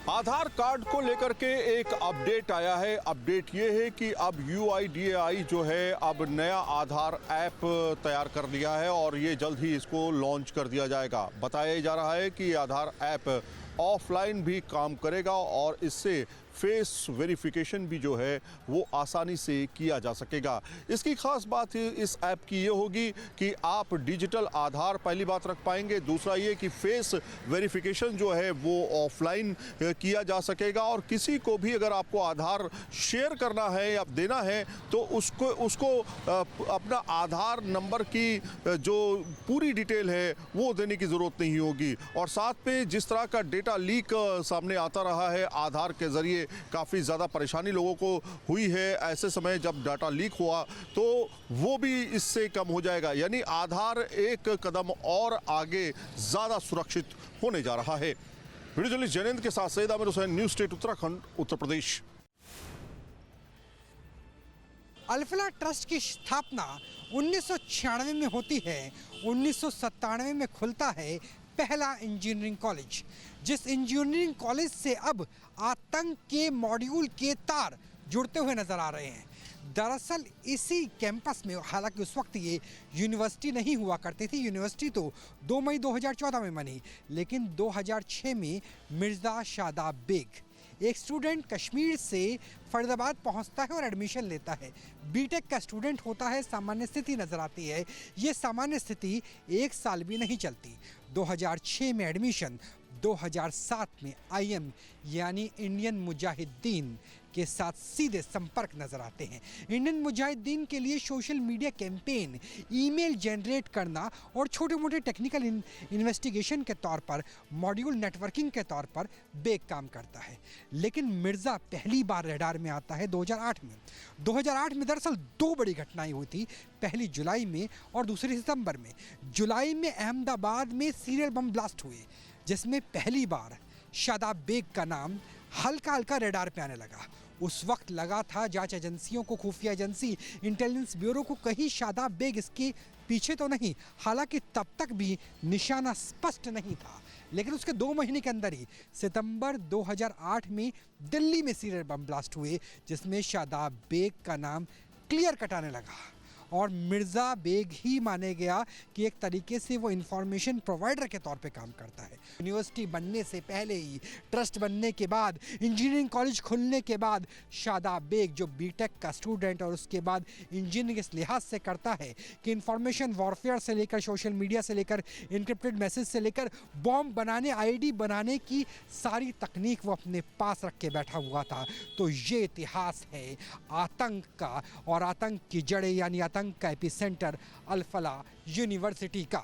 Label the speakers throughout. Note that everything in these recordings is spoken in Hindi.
Speaker 1: आधार कार्ड को लेकर के एक अपडेट आया है। अपडेट ये है कि अब UIDAI जो है अब नया आधार ऐप तैयार कर लिया है और ये जल्द ही इसको लॉन्च कर दिया जाएगा। बताया जा रहा है कि ये आधार ऐप ऑफलाइन भी काम करेगा और इससे फेस वेरिफिकेशन भी जो है वो आसानी से किया जा सकेगा। इसकी खास बात इस ऐप की ये होगी कि आप डिजिटल आधार पहली बात रख पाएंगे, दूसरा ये कि फेस वेरिफिकेशन जो है वो ऑफलाइन किया जा सकेगा और किसी को भी अगर आपको आधार शेयर करना है या देना है तो उसको अपना आधार नंबर की जो पूरी डिटेल है वो देने की ज़रूरत नहीं होगी। और साथ में जिस तरह का डेटा लीक सामने आता रहा है आधार के ज़रिए, काफ़ी ज़्यादा परेशानी लोगों को हुई है, ऐसे समय जब डाटा लीक हुआ तो वो भी इससे कम हो जाएगा। यानी आधार एक कदम और आगे ज़्यादा सुरक्षित होने जा रहा है। वीडियो जर्नलिस्ट जैनेंद्र के साथ Syed Aamir Hussain, news state Uttarakhand, Uttar Pradesh.
Speaker 2: Alfalah trust की स्थापना 1996 में होती है। 1997 में खुलता है पहला इंजीनियरिंग कॉलेज, जिस इंजीनियरिंग कॉलेज से अब आतंक के मॉड्यूल के तार जुड़ते हुए नजर आ रहे हैं। दरअसल इसी कैंपस में, हालांकि उस वक्त ये यूनिवर्सिटी नहीं हुआ करती थी, यूनिवर्सिटी तो 2 मई 2014 में बनी, लेकिन 2006 में मिर्ज़ा शादाब बेग एक स्टूडेंट कश्मीर से फरीदाबाद पहुंचता है और एडमिशन लेता है। बीटेक का स्टूडेंट होता है, सामान्य स्थिति नज़र आती है। ये सामान्य स्थिति 1 साल भी नहीं चलती। 2006 में एडमिशन, 2007 में IM यानी इंडियन मुजाहिदीन के साथ सीधे संपर्क नजर आते हैं। इंडियन मुजाहिदीन के लिए social media campaign, email generate करना और छोटे मोटे टेक्निकल इन्वेस्टिगेशन के तौर पर, मॉड्यूल नेटवर्किंग के तौर पर बेग काम करता है। लेकिन मिर्ज़ा पहली बार रडार में आता है 2008 में। 2008 में दरअसल 2 बड़ी घटनाएं हुई थी, पहली जुलाई में और दूसरी सितंबर में। जुलाई में अहमदाबाद में सीरियल बम ब्लास्ट हुए, जिसमें पहली बार शादाब बेग का नाम हल्का हल्का रडार पे आने लगा। उस वक्त लगा था जांच एजेंसियों को, खुफिया एजेंसी, इंटेलिजेंस ब्यूरो को कहीं शादाब बेग इसके पीछे तो नहीं। हालांकि तब तक भी निशाना स्पष्ट नहीं था। लेकिन उसके 2 महीने के अंदर ही सितंबर 2008 में दिल्ली में सीरियल बम ब्लास्ट हुए, जिसमें शादाब बेग का नाम क्लियर कट आने लगा और मिर्ज़ा बेग ही माने गया कि एक तरीके से वो इंफॉर्मेशन प्रोवाइडर के तौर पे काम करता है। यूनिवर्सिटी बनने से पहले ही, ट्रस्ट बनने के बाद, इंजीनियरिंग कॉलेज खुलने के बाद शादाब बेग जो बीटेक का स्टूडेंट और उसके बाद इंजीनियरिंग इस लिहाज से करता है कि इंफॉर्मेशन वॉरफेयर से लेकर, सोशल मीडिया से लेकर, इनक्रिप्टेड मैसेज से लेकर बॉम्ब बनाने, ID बनाने की सारी तकनीक वो अपने पास रख के बैठा हुआ था। तो ये इतिहास है आतंक का और आतंक की जड़ें यानी आतंक का एपिसेंटर अल्फला यूनिवर्सिटी का।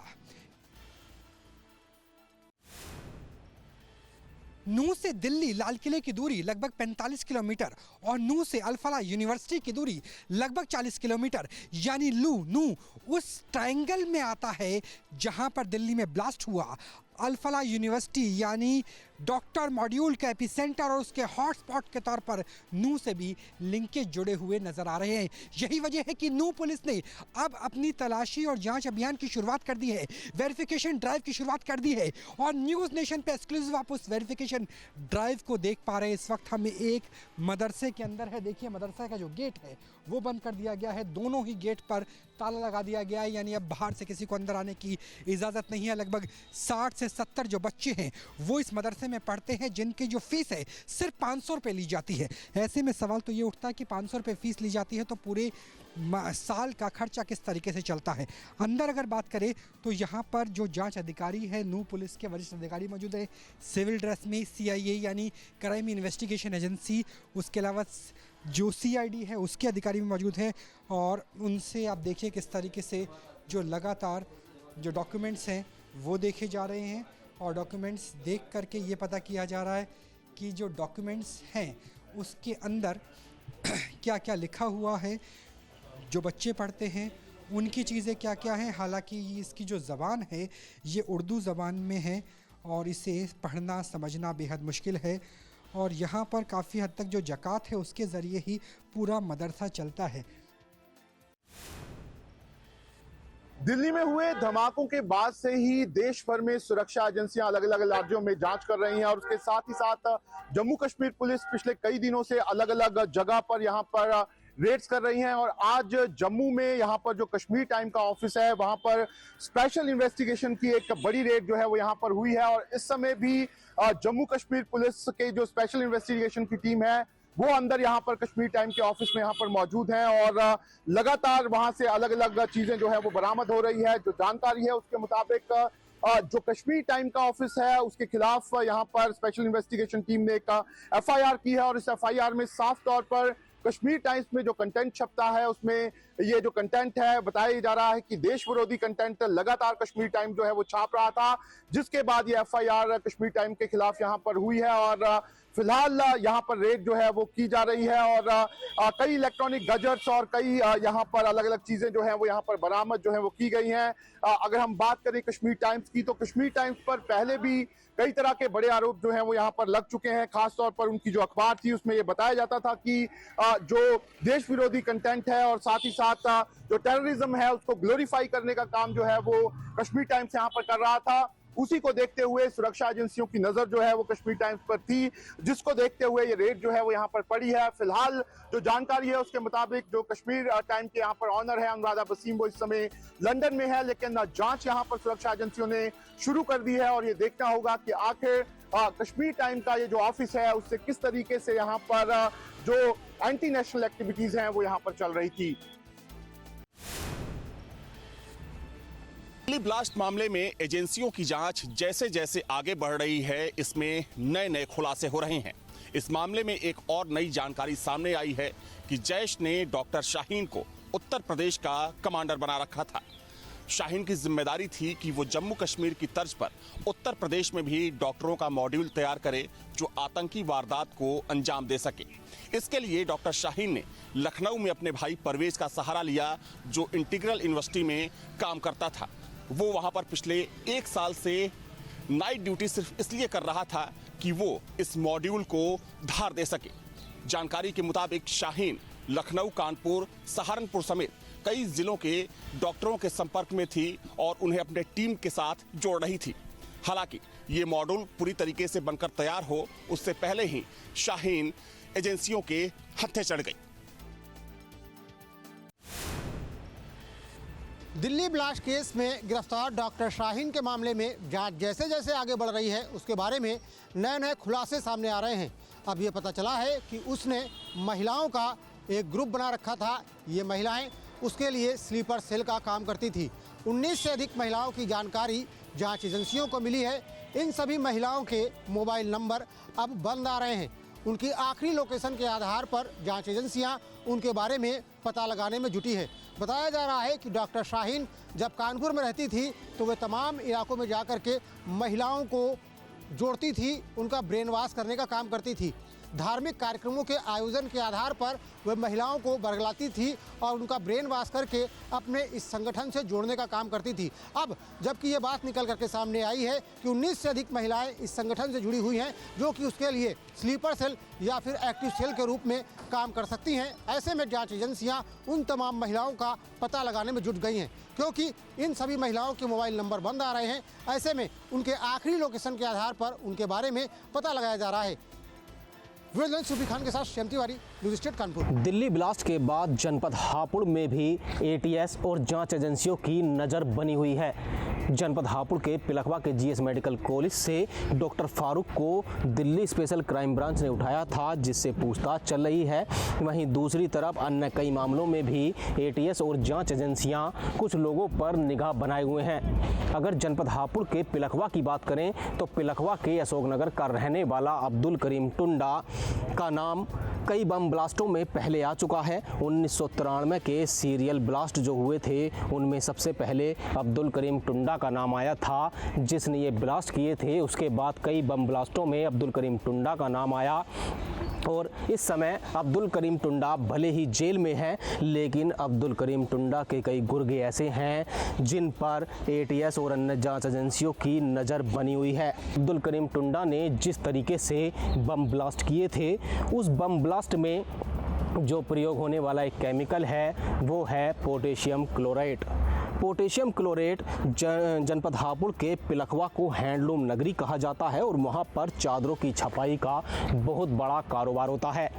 Speaker 2: नूह से दिल्ली लाल किले की दूरी लगभग 45 किलोमीटर और नूह से अल्फला यूनिवर्सिटी की दूरी लगभग 40 किलोमीटर, यानी नूह उस ट्रायंगल में आता है जहां पर दिल्ली में ब्लास्ट हुआ। अल्फला यूनिवर्सिटी यानी डॉक्टर मॉड्यूल का एपिसेंटर और उसके हॉटस्पॉट के तौर पर नूह से भी लिंकेज जुड़े हुए नजर आ रहे हैं। यही वजह है कि नूह पुलिस ने अब अपनी तलाशी और जांच अभियान की शुरुआत कर दी है, वेरिफिकेशन ड्राइव की शुरुआत कर दी है और न्यूज़ नेशन पे एक्सक्लूसिव आप उस वेरिफिकेशन ड्राइव को देख पा रहे हैं। इस वक्त हम एक मदरसे के अंदर है। देखिए, मदरसा का जो गेट है वो बंद कर दिया गया है, दोनों ही गेट पर ताला लगा दिया गया है, यानी अब बाहर से किसी को अंदर आने की इजाज़त नहीं है। लगभग 60 से 70 जो बच्चे हैं वो इस मदरसे में पढ़ते हैं, जिनकी जो फीस है सिर्फ 500 रुपये ली जाती है। ऐसे में सवाल तो ये उठता है कि 500 रुपये फीस ली जाती है तो पूरे साल का खर्चा किस तरीके से चलता है। अंदर अगर बात करें तो यहाँ पर जो जांच अधिकारी है, नूह पुलिस के वरिष्ठ अधिकारी मौजूद है, सिविल ड्रेस में CIA यानी क्राइम इन्वेस्टिगेशन एजेंसी, उसके अलावा जो CID है उसके अधिकारी भी मौजूद हैं और उनसे आप देखिए किस तरीके से जो लगातार जो डॉक्यूमेंट्स हैं वो देखे जा रहे हैं और डॉक्यूमेंट्स देख करके ये पता किया जा रहा है कि जो डॉक्यूमेंट्स हैं उसके अंदर क्या क्या लिखा हुआ है, जो बच्चे पढ़ते हैं उनकी चीज़ें क्या क्या हैं। हालांकि इसकी जो ज़बान है ये उर्दू ज़बान में है और इसे पढ़ना समझना बेहद मुश्किल है और यहाँ पर काफ़ी हद तक जो ज़कात है उसके ज़रिए ही पूरा मदरसा चलता है।
Speaker 3: दिल्ली में हुए धमाकों के बाद से ही देश भर में सुरक्षा एजेंसियां अलग अलग राज्यों में जांच कर रही हैं और उसके साथ ही साथ जम्मू कश्मीर पुलिस पिछले कई दिनों से अलग अलग जगह पर यहां पर रेड्स कर रही हैं। और आज जम्मू में यहां पर जो कश्मीर टाइम का ऑफिस है वहां पर स्पेशल इन्वेस्टिगेशन की एक बड़ी रेड जो है वो यहां पर हुई है। और इस समय भी जम्मू कश्मीर पुलिस के जो स्पेशल इन्वेस्टिगेशन की टीम है वो अंदर यहाँ पर कश्मीर टाइम के ऑफिस में यहाँ पर मौजूद हैं और लगातार वहां से अलग अलग चीजें जो है वो बरामद हो रही है। जो जानकारी है उसके मुताबिक जो कश्मीर टाइम का ऑफिस है उसके खिलाफ यहाँ पर स्पेशल इन्वेस्टिगेशन टीम ने एक एफआईआर की है और इस एफआईआर में साफ तौर पर कश्मीर टाइम्स में जो कंटेंट छपता है उसमें ये जो कंटेंट है बताया जा रहा है कि देश विरोधी कंटेंट लगातार कश्मीर टाइम जो है वो छाप रहा था, जिसके बाद ये एफआईआर कश्मीर टाइम के खिलाफ यहाँ पर हुई है। और फिलहाल यहाँ पर रेड जो है वो की जा रही है और कई इलेक्ट्रॉनिक गैजेट्स और कई यहाँ पर अलग अलग चीजें जो है वो यहाँ पर बरामद जो है वो की गई हैं। अगर हम बात करें कश्मीर टाइम्स की तो कश्मीर टाइम्स पर पहले भी कई तरह के बड़े आरोप जो हैं वो यहाँ पर लग चुके हैं। खासतौर पर उनकी जो अखबार थी उसमें ये बताया जाता था कि जो देश विरोधी कंटेंट है और साथ ही साथ जो टेररिज्म है उसको ग्लोरीफाई करने का काम जो है वो कश्मीर टाइम्स यहाँ पर कर रहा था। उसी को देखते हुए सुरक्षा एजेंसियों की नजर जो है वो कश्मीर टाइम्स पर थी, जिसको देखते हुए ये रेड जो है वो यहाँ पर पड़ी है। फिलहाल जो जानकारी है उसके मुताबिक जो कश्मीर टाइम के यहाँ पर ऑनर है अनुराधा वसीम वो इस समय लंदन में है, लेकिन जांच यहाँ पर सुरक्षा एजेंसियों ने शुरू कर दी है और ये देखना होगा कि आखिर कश्मीर टाइम का ये जो ऑफिस है उससे किस तरीके से यहाँ पर जो एंटी नेशनल एक्टिविटीज हैं वो यहाँ पर चल रही थी।
Speaker 1: दिल्ली ब्लास्ट मामले में एजेंसियों की जांच जैसे जैसे आगे बढ़ रही है इसमें नए नए खुलासे हो रहे हैं। इस मामले में एक और नई जानकारी सामने आई है कि जैश ने डॉक्टर शाहीन को उत्तर प्रदेश का कमांडर बना रखा था। शाहीन की जिम्मेदारी थी कि वो जम्मू कश्मीर की तर्ज पर उत्तर प्रदेश में भी डॉक्टरों का मॉड्यूल तैयार करे जो आतंकी वारदात को अंजाम दे सके। इसके लिए डॉक्टर शाहीन ने लखनऊ में अपने भाई परवेज का सहारा लिया जो इंटीग्रल यूनिवर्सिटी में काम करता था। वो वहां पर पिछले 1 साल से नाइट ड्यूटी सिर्फ इसलिए कर रहा था कि वो इस मॉड्यूल को धार दे सके। जानकारी के मुताबिक शाहीन लखनऊ, कानपुर, सहारनपुर समेत कई जिलों के डॉक्टरों के संपर्क में थी और उन्हें अपने टीम के साथ जोड़ रही थी। हालांकि ये मॉड्यूल पूरी तरीके से बनकर तैयार हो उससे पहले ही शाहीन एजेंसियों के हत्थे चढ़ गई।
Speaker 4: दिल्ली ब्लास्ट केस में गिरफ्तार डॉक्टर शाहीन के मामले में जांच जैसे जैसे आगे बढ़ रही है उसके बारे में नए नए खुलासे सामने आ रहे हैं। अब ये पता चला है कि उसने महिलाओं का एक ग्रुप बना रखा था। ये महिलाएं उसके लिए स्लीपर सेल का काम करती थी। 19 से अधिक महिलाओं की जानकारी जांच एजेंसियों को मिली है। इन सभी महिलाओं के मोबाइल नंबर अब बंद आ रहे हैं। उनकी आखिरी लोकेशन के आधार पर जांच एजेंसियां उनके बारे में पता लगाने में जुटी है। बताया जा रहा है कि डॉक्टर शाहीन जब कानपुर में रहती थी तो वे तमाम इलाकों में जाकर के महिलाओं को जोड़ती थी, उनका ब्रेन वॉश करने का काम करती थी। धार्मिक कार्यक्रमों के आयोजन के आधार पर वे महिलाओं को बरगलाती थी और उनका ब्रेन वॉश करके अपने इस संगठन से जोड़ने का काम करती थी। अब जबकि ये बात निकल करके सामने आई है कि 19 से अधिक महिलाएं इस संगठन से जुड़ी हुई हैं जो कि उसके लिए स्लीपर सेल या फिर एक्टिव सेल के रूप में काम कर सकती हैं। ऐसे में जांच एजेंसियां उन तमाम महिलाओं का पता लगाने में जुट गई हैं क्योंकि इन सभी महिलाओं के मोबाइल नंबर बंद आ रहे हैं। ऐसे में उनके आखिरी लोकेशन के आधार पर उनके बारे में पता लगाया जा रहा है। सूफी खान के साथ Shyam Tiwari, news state Kanpur.
Speaker 5: Delhi blast के बाद जनपद हापुड़ में भी एटीएस और जांच एजेंसियों की नज़र बनी हुई है। जनपद हापुड़ के पिलखवा के जीएस मेडिकल कॉलेज से डॉक्टर फारूक को दिल्ली स्पेशल क्राइम ब्रांच ने उठाया था, जिससे पूछताछ चल रही है। वहीं दूसरी तरफ अन्य कई मामलों में भी एटीएस और जांच एजेंसियां कुछ लोगों पर निगाह बनाए हुए हैं। अगर जनपद हापुड़ के पिलखवा की बात करें तो पिलखवा के अशोकनगर का रहने वाला अब्दुल करीम टुंडा का नाम कई बम ब्लास्टों में पहले आ चुका है। 1993 के सीरियल ब्लास्ट जो हुए थे उनमें सबसे पहले अब्दुल करीम टुंडा का नाम आया था, जिसने ये ब्लास्ट किए थे। उसके बाद कई बम ब्लास्टों में अब्दुल करीम टुंडा का नाम आया और इस समय अब्दुल करीम टुंडा भले ही जेल में है, लेकिन अब्दुल करीम टुंडा के कई गुर्गे ऐसे हैं जिन पर एटीएस और अन्य जांच एजेंसियों की नज़र बनी हुई है। अब्दुल करीम टुंडा ने जिस तरीके से बम ब्लास्ट किए थे, उस बम ब्लास्ट में जो प्रयोग होने वाला एक केमिकल है वो है पोटेशियम क्लोराइड। पोटेशियम क्लोरेट जनपद हापुड़ के पिलखवा को हैंडलूम नगरी कहा जाता है और वहाँ पर चादरों की छपाई का बहुत बड़ा कारोबार होता है।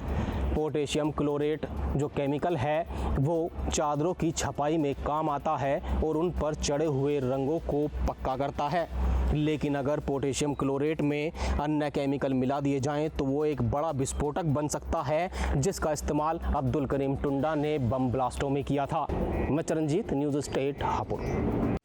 Speaker 5: पोटेशियम क्लोरेट जो केमिकल है वो चादरों की छपाई में काम आता है और उन पर चढ़े हुए रंगों को पक्का करता है। लेकिन अगर पोटेशियम क्लोरेट में अन्य केमिकल मिला दिए जाएं तो वो एक बड़ा विस्फोटक बन सकता है, जिसका इस्तेमाल अब्दुल करीम टुंडा ने बम ब्लास्टों में किया था। मैं चरणजीत, न्यूज़ स्टेट हापुड़।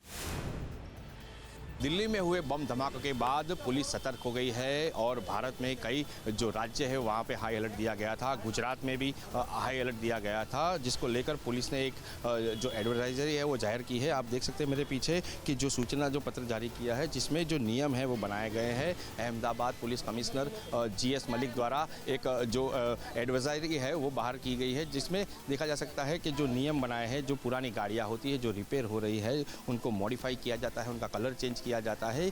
Speaker 1: दिल्ली में हुए बम धमाके के बाद पुलिस सतर्क हो गई है और भारत में कई जो राज्य है वहाँ पे हाई अलर्ट दिया गया था। गुजरात में भी हाई अलर्ट दिया गया था, जिसको लेकर पुलिस ने एक जो एडवाइजरी है वो जाहिर की है। आप देख सकते हैं मेरे पीछे कि जो सूचना जो पत्र जारी किया है, जिसमें जो नियम है वो बनाए गए हैं। Ahmedabad police commissioner GS Malik द्वारा एक जो एडवाइजरी है वो बाहर की गई है, जिसमें देखा जा सकता है कि जो नियम बनाए हैं, जो पुरानी गाड़ियाँ होती है जो रिपेयर हो रही है उनको मॉडिफाई किया जाता है, उनका कलर चेंज किया जाता है,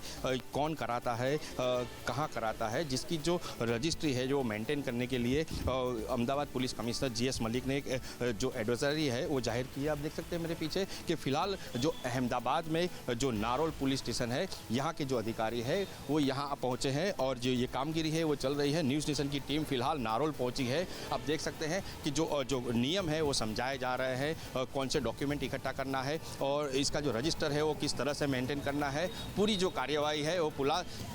Speaker 1: कौन कराता है, कहाँ कराता है, जिसकी जो रजिस्ट्री है जो मेंटेन करने के लिए Ahmedabad police commissioner GS Malik ने एक जो एडवाइजरी है वो जाहिर की है। आप देख सकते हैं मेरे पीछे कि फिलहाल जो अहमदाबाद में जो नारोल पुलिस स्टेशन है, यहाँ के जो अधिकारी है वो यहाँ पहुँचे हैं और जो ये कामगिरी है वो चल रही है। न्यूज़ स्टेशन की टीम फिलहाल नारोल पहुँची है। आप देख सकते हैं कि जो नियम है वो समझाए जा रहे हैं, कौन से डॉक्यूमेंट इकट्ठा करना है और इसका जो रजिस्टर है वो किस तरह से मेंटेन करना है, पूरी जो कार्यवाही है वो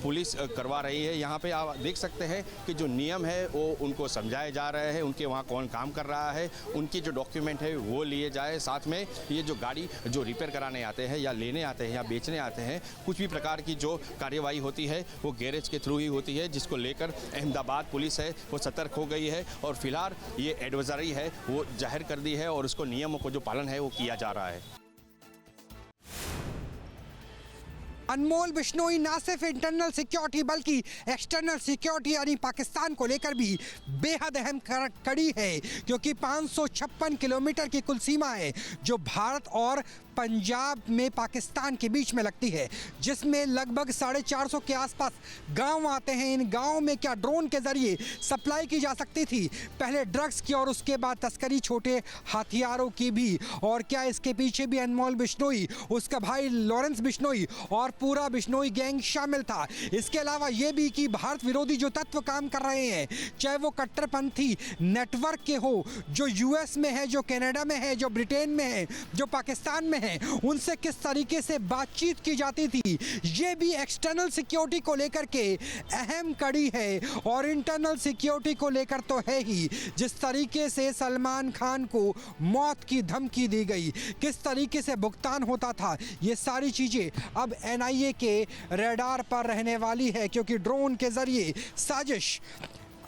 Speaker 1: पुलिस करवा रही है। यहाँ पे आप देख सकते हैं कि जो नियम है वो उनको समझाए जा रहे हैं, उनके वहाँ कौन काम कर रहा है, उनकी जो डॉक्यूमेंट है वो लिए जाए। साथ में ये जो गाड़ी जो रिपेयर कराने आते हैं या लेने आते हैं या बेचने आते हैं, कुछ भी प्रकार की जो कार्यवाही होती है वो गैरेज के थ्रू ही होती है, जिसको लेकर अहमदाबाद पुलिस है वो सतर्क हो गई है और फिलहाल ये एडवाइजरी है वो जाहिर कर दी है और उसको नियमों को जो पालन है वो किया जा रहा है।
Speaker 2: अनमोल बिश्नोई ना सिर्फ इंटरनल सिक्योरिटी बल्कि एक्सटर्नल सिक्योरिटी यानी पाकिस्तान को लेकर भी बेहद अहम कड़ी है, क्योंकि 556 किलोमीटर की कुल सीमा है जो भारत और पंजाब में पाकिस्तान के बीच में लगती है, जिसमें लगभग 450 के आसपास गांव आते हैं। इन गांवों में क्या ड्रोन के जरिए सप्लाई की जा सकती थी, पहले ड्रग्स की और उसके बाद तस्करी छोटे हथियारों की भी। और क्या इसके पीछे भी अनमोल बिश्नोई, उसका भाई लॉरेंस बिश्नोई और पूरा बिश्नोई गैंग शामिल था। इसके अलावा ये भी कि भारत विरोधी जो तत्व काम कर रहे हैं, चाहे वो कट्टरपंथी नेटवर्क के हो, जो US में है, जो कनाडा में है, जो ब्रिटेन में है, जो पाकिस्तान में है, उनसे किस तरीके से बातचीत की जाती थी, ये भी एक्सटर्नल सिक्योरिटी को लेकर के अहम कड़ी है। और इंटरनल सिक्योरिटी को लेकर तो है ही, जिस तरीके से सलमान खान को मौत की धमकी दी गई, किस तरीके से भुगतान होता था, ये सारी चीजें अब NIA के रडार पर रहने वाली है, क्योंकि ड्रोन के जरिए साजिश,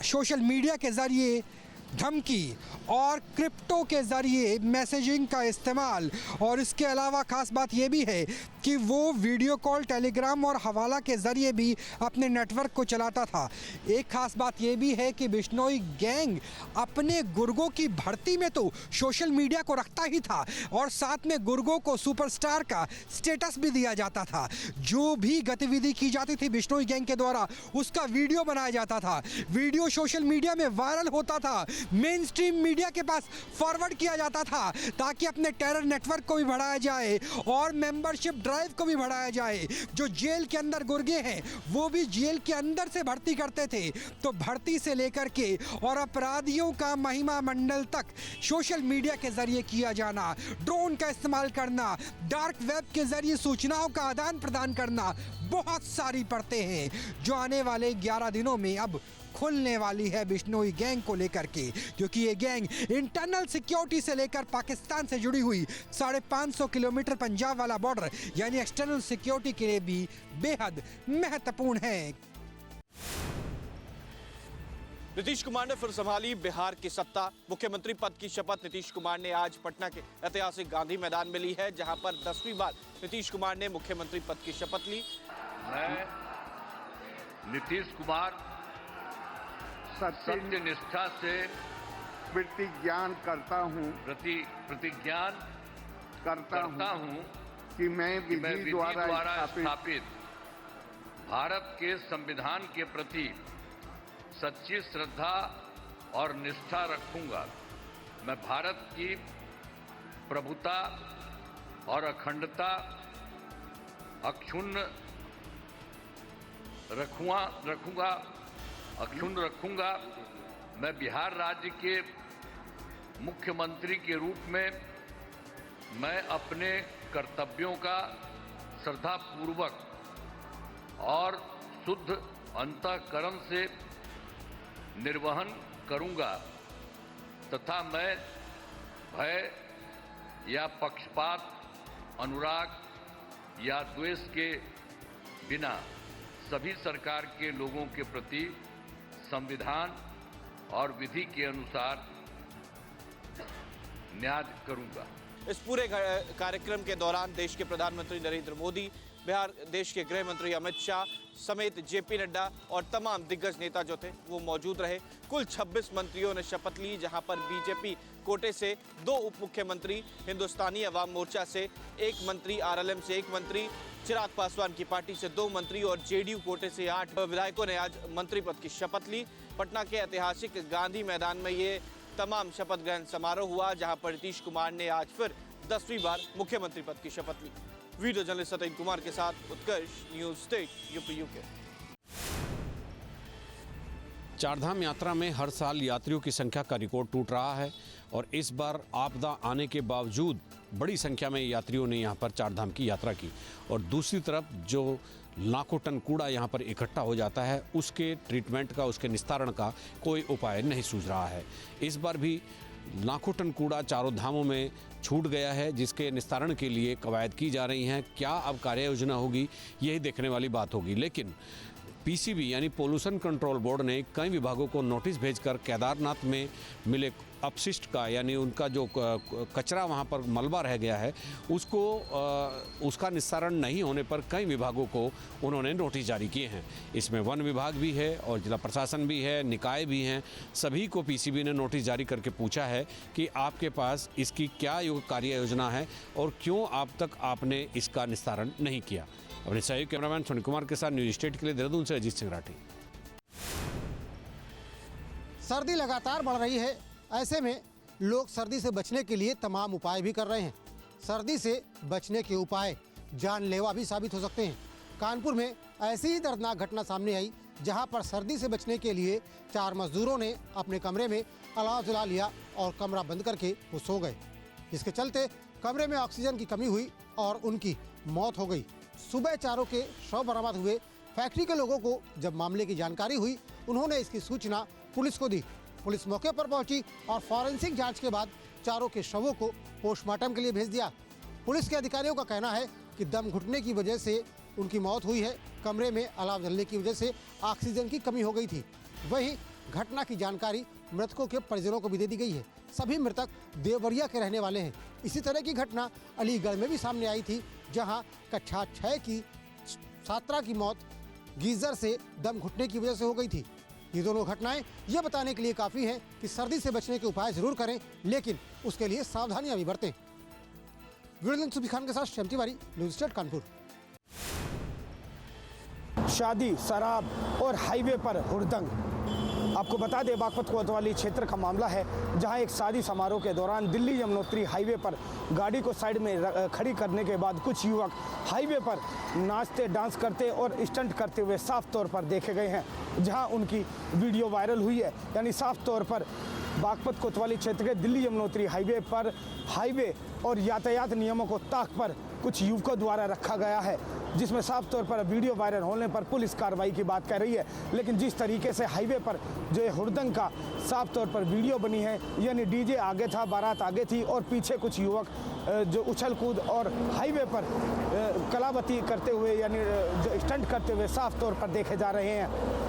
Speaker 2: सोशल मीडिया के जरिए धमकी और क्रिप्टो के ज़रिए मैसेजिंग का इस्तेमाल। और इसके अलावा ख़ास बात यह भी है कि वो वीडियो कॉल, टेलीग्राम और हवाला के ज़रिए भी अपने नेटवर्क को चलाता था। एक ख़ास बात यह भी है कि बिश्नोई गैंग अपने गुर्गों की भर्ती में तो सोशल मीडिया को रखता ही था और साथ में गुर्गों को सुपरस्टार का स्टेटस भी दिया जाता था। जो भी गतिविधि की जाती थी बिश्नोई गैंग के द्वारा, उसका वीडियो बनाया जाता था, वीडियो सोशल मीडिया में वायरल होता था, मेन स्ट्रीम मीडिया के पास फॉरवर्ड किया जाता था, ताकि अपने टेरर नेटवर्क को भी बढ़ाया जाए और मेंबरशिप ड्राइव को भी बढ़ाया जाए। जो जेल के अंदर गुर्गे हैं वो भी जेल के अंदर से भर्ती करते थे, तो भर्ती से लेकर के और अपराधियों का महिमा मंडल तक सोशल मीडिया के जरिए किया जाना, ड्रोन का इस्तेमाल करना, डार्क वेब के जरिए सूचनाओं का आदान प्रदान करना, बहुत सारी परतें हैं जो आने वाले 11 दिनों में अब खुलने वाली है बिश्नोई गैंग को लेकर के, क्योंकि ये गैंग इंटरनल सिक्योरिटी से लेकर पाकिस्तान से जुड़ी हुई 550 किलोमीटर पंजाब वाला बॉर्डर यानी एक्सटर्नल सिक्योरिटी के लिए भी बेहद महत्वपूर्ण है।
Speaker 6: नीतीश कुमार ने फिर संभाली बिहार की सत्ता। मुख्यमंत्री पद की शपथ नीतीश कुमार ने आज पटना के ऐतिहासिक गांधी मैदान में ली है, जहां पर 10वीं बार नीतीश कुमार ने मुख्यमंत्री पद की शपथ ली।
Speaker 7: मैं नीतीश कुमार सत्य निष्ठा से
Speaker 8: प्रतिज्ञा करता हूं कि मैं विधि द्वारा
Speaker 7: स्थापित भारत के संविधान के प्रति सच्ची श्रद्धा और निष्ठा रखूंगा। मैं भारत की प्रभुता, और अखंडता अक्षुण्ण रखूंगा। मैं बिहार राज्य के मुख्यमंत्री के रूप में मैं अपने कर्तव्यों का श्रद्धापूर्वक और शुद्ध अंतःकरण से निर्वहन करूंगा तथा मैं भय या पक्षपात, अनुराग या द्वेष के बिना सभी सरकार के लोगों के प्रति संविधान और विधि के अनुसार न्याय करूंगा।
Speaker 6: इस पूरे कार्यक्रम के दौरान देश के प्रधानमंत्री नरेंद्र मोदी, बिहार देश के गृह मंत्री अमित शाह समेत जेपी नड्डा और तमाम दिग्गज नेता जो थे वो मौजूद रहे। कुल 26 मंत्रियों ने शपथ ली, जहां पर बीजेपी कोटे से 2 उप मुख्यमंत्री, हिंदुस्तानी अवाम मोर्चा से 1 मंत्री, आरएलएम से 1 मंत्री, चिराग पासवान की पार्टी से 2 मंत्री और जेडीयू कोटे से 8 विधायकों ने आज मंत्री पद की शपथ ली। पटना के ऐतिहासिक गांधी मैदान में ये तमाम शपथ ग्रहण समारोह हुआ, जहां पर नीतीश कुमार ने आज फिर 10वीं बार मुख्यमंत्री पद की शपथ ली। वीडियो जर्नलिस्ट सत्येंद्र कुमार के साथ उत्कर्ष, न्यूज स्टेट यूपी।
Speaker 9: चारधाम यात्रा में हर साल यात्रियों की संख्या का रिकॉर्ड टूट रहा है और इस बार आपदा आने के बावजूद बड़ी संख्या में यात्रियों ने यहां पर चारधाम की यात्रा की और दूसरी तरफ जो लाखों टन कूड़ा यहां पर इकट्ठा हो जाता है उसके ट्रीटमेंट का, उसके निस्तारण का कोई उपाय नहीं सूझ रहा है। इस बार भी लाखों टन कूड़ा चारों धामों में छूट गया है, जिसके निस्तारण के लिए कवायद की जा रही हैं। क्या अब कार्य योजना होगी, यही देखने वाली बात होगी। लेकिन पीसीबी यानी पोल्यूशन कंट्रोल बोर्ड ने कई विभागों को नोटिस भेजकर केदारनाथ में मिले अपशिष्ट का यानी उनका जो कचरा वहां पर मलबा रह गया है उसका निस्तारण नहीं होने पर कई विभागों को उन्होंने नोटिस जारी किए हैं। इसमें वन विभाग भी है और जिला प्रशासन भी है, निकाय भी हैं। सभी को पीसीबी ने नोटिस जारी करके पूछा है कि आपके पास इसकी क्या कार्य योजना है और क्यों अब तक आपने इसका निस्तारण नहीं किया। अपने सहयोगी कैमरामैन सोनी कुमार के साथ न्यूज स्टेट के लिए देहरादून से अजीत सिंह राठी।
Speaker 4: सर्दी लगातार बढ़ रही है, ऐसे में लोग सर्दी से बचने के लिए तमाम उपाय भी कर रहे हैं। सर्दी से बचने के उपाय जानलेवा भी साबित हो सकते हैं। कानपुर में ऐसी ही दर्दनाक घटना सामने आई, जहां पर सर्दी से बचने के लिए 4 मजदूरों ने अपने कमरे में अलाव जला लिया और कमरा बंद करके वो सो गए, जिसके चलते कमरे में ऑक्सीजन की कमी हुई और उनकी मौत हो गई। सुबह चारों के शव बरामद हुए। फैक्ट्री के लोगों को जब मामले की जानकारी हुई, उन्होंने इसकी सूचना पुलिस को दी। पुलिस मौके पर पहुंची और फॉरेंसिक जांच के बाद चारों के शवों को पोस्टमार्टम के लिए भेज दिया। पुलिस के अधिकारियों का कहना है कि दम घुटने की वजह से उनकी मौत हुई है। कमरे में अलाव जलने की वजह से ऑक्सीजन की कमी हो गई थी। वहीं घटना की जानकारी मृतकों के परिजनों को भी दे दी गई है। सभी मृतक देवरिया के रहने वाले हैं। इसी तरह की घटना अलीगढ़ में भी सामने आई थी, जहां कक्षा 6 की छात्रा की मौत गीजर से दम घुटने की वजह से हो गई थी। ये दोनों घटनाएं ये बताने के लिए काफ़ी हैं कि सर्दी से बचने के उपाय जरूर करें, लेकिन उसके लिए सावधानियां भी बरतें। वीडियो सुबी खान के साथ श्याम तिवारी, न्यूज स्टेट कानपुर।
Speaker 10: शादी, शराब और हाईवे पर हुड़दंग। आपको बता दें, बागपत कोतवाली क्षेत्र का मामला है, जहां एक शादी समारोह के दौरान दिल्ली यमुनोत्री हाईवे पर गाड़ी को साइड में खड़ी करने के बाद कुछ युवक हाईवे पर नाचते, डांस करते और स्टंट करते हुए साफ तौर पर देखे गए हैं, जहां उनकी वीडियो वायरल हुई है। यानी साफ तौर पर बागपत कोतवाली क्षेत्र के दिल्ली यमुनोत्री हाईवे पर हाईवे और यातायात नियमों को ताक पर कुछ युवकों द्वारा रखा गया है, जिसमें साफ तौर पर वीडियो वायरल होने पर पुलिस कार्रवाई की बात कर रही है। लेकिन जिस तरीके से हाईवे पर जो ये हुड़दंग का साफ तौर पर वीडियो बनी है, यानी डीजे आगे था, बारात आगे थी और पीछे कुछ युवक जो उछल कूद और हाईवे पर कलावती करते हुए यानी जो स्टंट करते हुए साफ तौर पर देखे जा रहे हैं।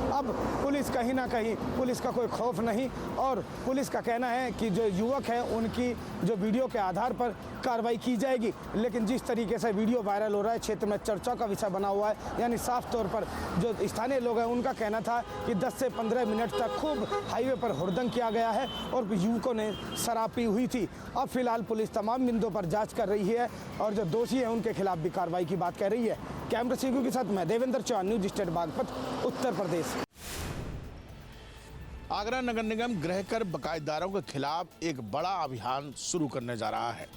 Speaker 10: अब पुलिस कहीं ना कहीं, पुलिस का कोई खौफ नहीं और पुलिस का कहना है कि जो युवक हैं उनकी जो वीडियो के आधार पर कार्रवाई की जाएगी। लेकिन जिस तरीके से वीडियो वायरल हो रहा है, क्षेत्र में चर्चा का विषय बना हुआ है। यानी साफ तौर पर जो स्थानीय लोग हैं उनका कहना था कि 10 से 15 मिनट तक खूब हाईवे पर हुड़दंग किया गया है और युवकों ने शराब पी हुई थी। अब फिलहाल पुलिस तमाम बिंदुओं पर जांच कर रही है और जो दोषी हैं उनके खिलाफ भी कार्रवाई की बात कर रही है। कैमरा सिंह के साथ मैं देवेंद्र चौहान, न्यूज स्टेट बागपत, उत्तर प्रदेश।
Speaker 11: आगरा नगर निगम गृह कर बकायेदारों के खिलाफ एक बड़ा अभियान शुरू करने जा रहा है।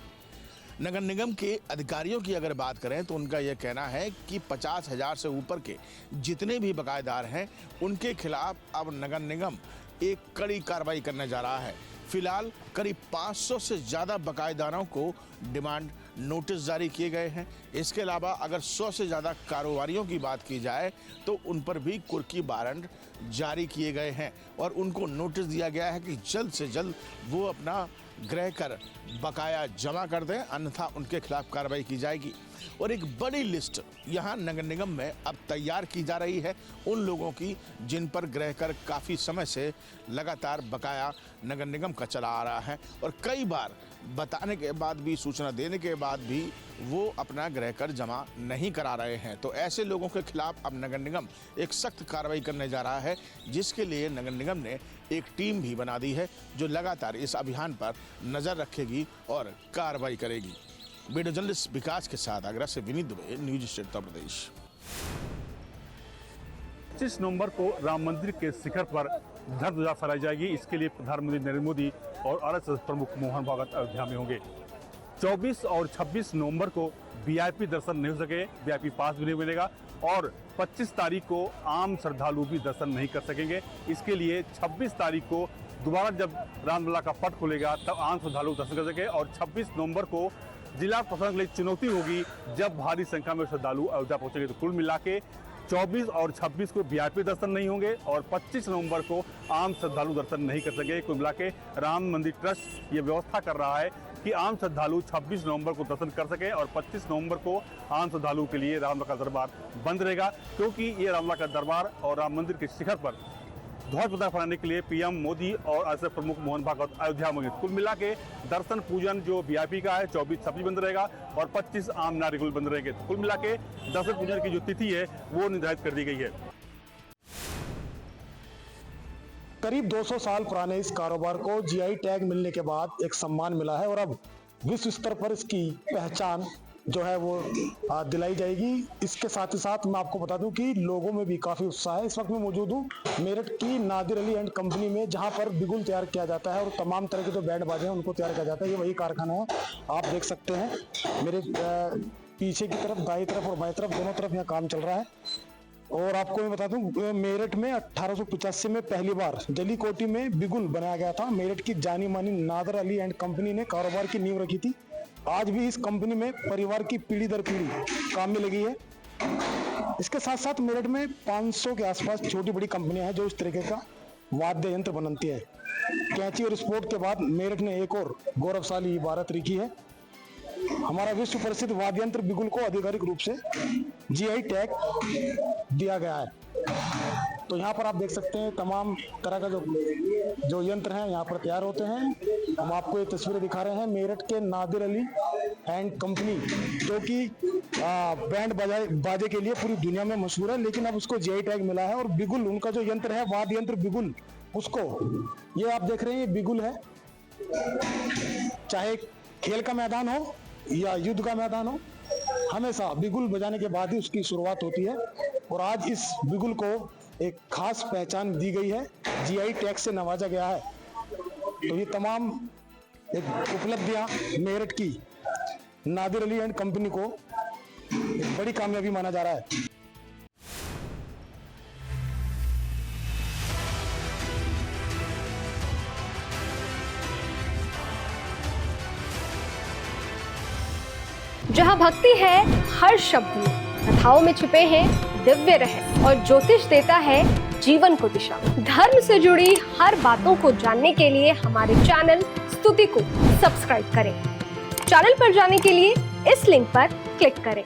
Speaker 11: नगर निगम के अधिकारियों की अगर बात करें तो उनका यह कहना है कि 50,000 से ऊपर के जितने भी बकायेदार हैं उनके खिलाफ अब नगर निगम एक कड़ी कार्रवाई करने जा रहा है। फिलहाल करीब 500 से ज़्यादा बकायेदारों को डिमांड नोटिस जारी किए गए हैं। इसके अलावा अगर 100 से ज़्यादा कारोबारियों की बात की जाए तो उन पर भी कुर्की वारंट जारी किए गए हैं और उनको नोटिस दिया गया है कि जल्द से जल्द वो अपना गृह कर बकाया जमा कर दें, अन्यथा उनके खिलाफ कार्रवाई की जाएगी। और एक बड़ी लिस्ट यहाँ नगर निगम में अब तैयार की जा रही है उन लोगों की जिन पर गृह कर काफ़ी समय से लगातार बकाया नगर निगम का चला आ रहा है और कई बार बताने के बाद भी, सूचना देने के बाद भी वो अपना गृह कर जमा नहीं करा रहे हैं। तो ऐसे लोगों के खिलाफ अब नगर निगम एक सख्त कार्रवाई करने जा रहा है, जिसके लिए नगर निगम ने एक टीम भी बना दी है जो लगातार इस अभियान पर नज़र रखेगी और कार्रवाई करेगी। वीडियो जर्नलिस्ट विकास के साथ आगरा से विनीत दुबे, न्यूज स्टेट उत्तर प्रदेश।
Speaker 12: 25 नवंबर को राम मंदिर के शिखर पर ध्वजा फहराई जाएगी। इसके लिए प्रधानमंत्री नरेंद्र मोदी और आरएसएस प्रमुख मोहन भागवत अयोध्या में होंगे। 24 और 26 नवंबर को वीआईपी दर्शन नहीं हो सके, वीआईपी पास भी नहीं मिलेगा और 25 तारीख को आम श्रद्धालु भी दर्शन नहीं कर सकेंगे। इसके लिए 26 तारीख को दोबारा जब रामलला का पट खुलेगा तब आम श्रद्धालु दर्शन कर सके और 26 नवंबर को जिला प्रशासन के लिए चुनौती होगी जब भारी संख्या में श्रद्धालु अयोध्या पहुंचेंगे। तो कुल मिला के 24 और 26 को वीआईपी दर्शन नहीं होंगे और 25 नवंबर को आम श्रद्धालु दर्शन नहीं कर सकेंगे। कुल मिला के राम मंदिर ट्रस्ट ये व्यवस्था कर रहा है कि आम श्रद्धालु 26 नवंबर को दर्शन कर सके और 25 नवंबर को आम श्रद्धालु के लिए रामलला का दरबार बंद रहेगा, क्योंकि ये रामलला का दरबार और राम मंदिर के शिखर पर ध्वज पताका फहराने के लिए पीएम मोदी और आरएसएस प्रमुख मोहन भागवत अयोध्या में। कुल मिला के दर्शन पूजन जो वीआईपी का है 24-26 बंद रहेगा और 25 आम नागरिक बंद रहेंगे। कुल मिला के दर्शन पूजन की जो तिथि है वो निर्धारित कर दी गई है।
Speaker 10: करीब 200 साल पुराने इस कारोबार को जीआई टैग मिलने के बाद एक सम्मान मिला है और अब विश्व स्तर पर इसकी पहचान जो है वो दिलाई जाएगी। इसके साथ ही साथ मैं आपको बता दूं कि लोगों में भी काफ़ी उत्साह है। इस वक्त मैं मौजूद हूँ मेरठ की नादिर अली एंड कंपनी में, जहां पर बिगुल तैयार किया जाता है और तमाम तरह के जो बैंड बाजे हैं उनको तैयार किया जाता है। ये वही कारखाना है, आप देख सकते हैं मेरे पीछे की तरफ, दाई तरफ और बाएं तरफ, दोनों तरफ यहाँ काम चल रहा है। और आपको मैं बता दूं मेरठ में 1885 में पहली बार जलीकोटी में बिगुल बनाया गया था। मेरठ की जानी मानी नादिर अली एंड कंपनी ने कारोबार की नींव रखी थी। आज भी इस कंपनी में परिवार की पीढ़ी दर पीढ़ी काम में लगी है। इसके साथ साथ मेरठ में 500 के आसपास छोटी बड़ी कंपनियां हैं जो इस तरीके का वाद्य यंत्र बनाती है। कैंची और स्पोर्ट के बाद मेरठ ने एक और गौरवशाली इबारत लिखी है। हमारा विश्व प्रसिद्ध वाद्य यंत्र बिगुल को आधिकारिक रूप से जीआई टैग दिया गया है। तो यहाँ पर आप देख सकते हैं तमाम तरह का जो यंत्र हैं यहाँ पर तैयार होते हैं। हम आपको ये तस्वीरें दिखा रहे हैं मेरठ के नादिर अली एंड कंपनी, जो कि बैंड बाजे के लिए पूरी दुनिया में मशहूर है, लेकिन अब उसको जीआई टैग मिला है। और बिगुल उनका जो यंत्र है, वाद्य यंत्र बिगुल, उसको ये आप देख रहे हैं, ये बिगुल है। चाहे खेल का मैदान हो या युद्ध का मैदान हो, हमेशा बिगुल बजाने के बाद ही उसकी शुरुआत होती है। और आज इस बिगुल को एक खास पहचान दी गई है, जीआई टैग से नवाजा गया है। तो ये तमाम एक उपलब्धियां मेरठ की नादिर अली एंड कंपनी को एक बड़ी कामयाबी माना जा रहा है।
Speaker 13: जहाँ भक्ति है हर शब्द में, कथाओं में छुपे हैं दिव्य रहस्य और ज्योतिष देता है जीवन को दिशा। धर्म से जुड़ी हर बातों को जानने के लिए हमारे चैनल स्तुति को सब्सक्राइब करें। चैनल पर जाने के लिए इस लिंक पर क्लिक करें।